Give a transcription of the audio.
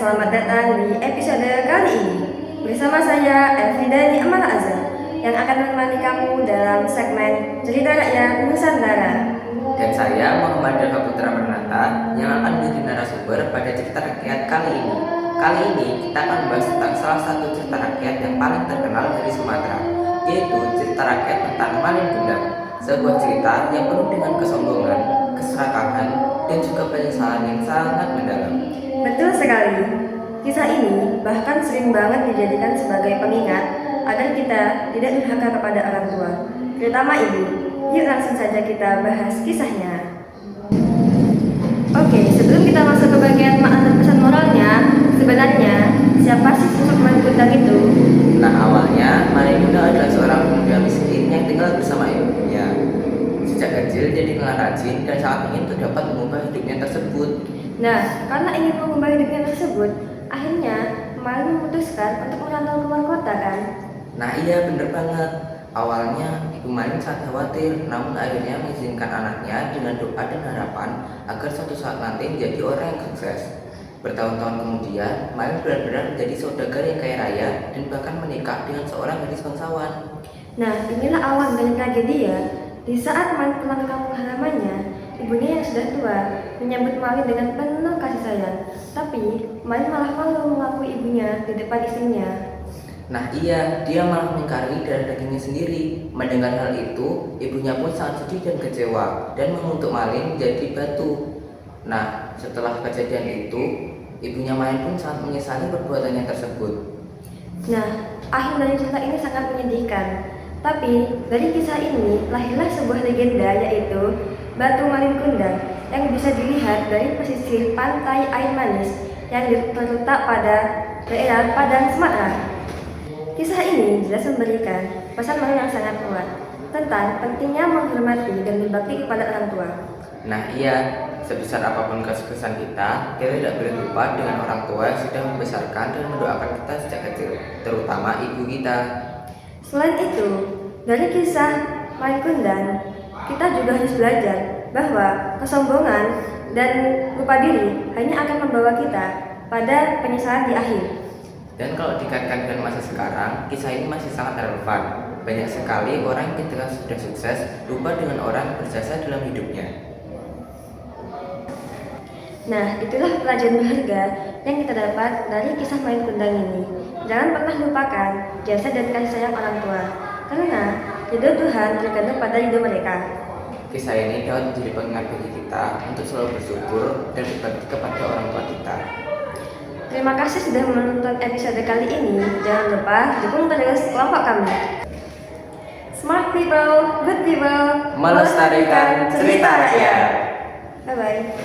selamat datang di episode kali ini. Bersama saya Elfridani Amal Azhar yang akan menemani kamu dalam segmen Cerita Rakyat Nusantara. Dan saya Muhammad Dava Putra Pranata yang akan menjadi narasumber pada cerita rakyat kali ini. Kali ini kita akan membahas tentang salah satu cerita rakyat yang paling terkenal dari Sumatera, yaitu cerita rakyat tentang Malin Kundang. Sebuah cerita yang penuh dengan kesombongan, keserakahan, dan juga penyesalan yang sangat mendalam. Betul sekali. Kisah ini bahkan sering banget dijadikan sebagai pengingat agar kita tidak durhaka kepada orang tua, terutama ibu. Yuk langsung saja kita bahas kisahnya. Oke, sebelum kita masuk ke bagian makna dan pesan moralnya, sebenarnya siapa sih sosok Malin Kundang itu? Nah, awalnya Malin Kundang adalah seorang pemuda miskin yang tinggal bersama ibunya. Sejak kecil dia dikenal rajin dan sangat ingin untuk dapat mengubah hidupnya tersebut. Nah, karena ingin mengubah hidupnya tersebut, akhirnya Malin memutuskan untuk merantau keluar kota kan? Nah iya, bener banget. Awalnya Ibu Malin sangat khawatir, namun akhirnya mengizinkan anaknya dengan doa dan harapan agar suatu saat nanti menjadi orang yang sukses. Bertahun-tahun kemudian, Malin benar-benar menjadi saudagar yang kaya raya dan bahkan menikah dengan seorang gadis bangsawan. Nah, inilah awal dari tragedi ya. Di saat Malin pulang ke kampung halamannya, ibunya yang sudah tua menyambut Malin dengan penuh kasih sayang. Tapi Malin malah malu mengakui ibunya di depan istrinya. Nah iya, dia malah mengingkari darah dagingnya sendiri. Mendengar hal itu, ibunya pun sangat sedih dan kecewa dan mengutuk Malin menjadi batu. Nah, setelah kejadian itu, ibunya Malin pun sangat menyesali perbuatannya tersebut. Nah, akhir dari cerita ini sangat menyedihkan. Tapi dari kisah ini lahirlah sebuah legenda, yaitu Batu Malin Kundang yang bisa dilihat dari pesisir pantai Air Manis yang terletak pada daerah Padang, Sumatera. Kisah ini jelas memberikan pesan moral yang sangat kuat tentang pentingnya menghormati dan berbakti kepada orang tua. Nah iya, sebesar apapun kesuksesan kita tidak boleh lupa dengan orang tua yang sudah membesarkan dan mendoakan kita sejak kecil, terutama ibu kita. Selain itu, dari kisah Malin Kundang, kita juga harus belajar bahwa kesombongan dan lupa diri hanya akan membawa kita pada penyesalan di akhir. Dan kalau dikaitkan dengan masa sekarang, kisah ini masih sangat relevan. Banyak sekali orang yang ketika sudah sukses lupa dengan orang yang berjasa dalam hidupnya. Nah, itulah pelajaran berharga yang kita dapat dari kisah Malin Kundang ini. Jangan pernah lupakan jasa dan kasih sayang orang tua, karena ridho Tuhan tergantung pada ridho mereka. Kisah ini dapat menjadi pengingat bagi kita untuk selalu bersyukur dan berbakti kepada orang tua kita. Terima kasih sudah menonton episode kali ini. Jangan lupa dukung terus kelompok kami. Smart people, good people, Melestarikan cerita rakyat. Bye-bye.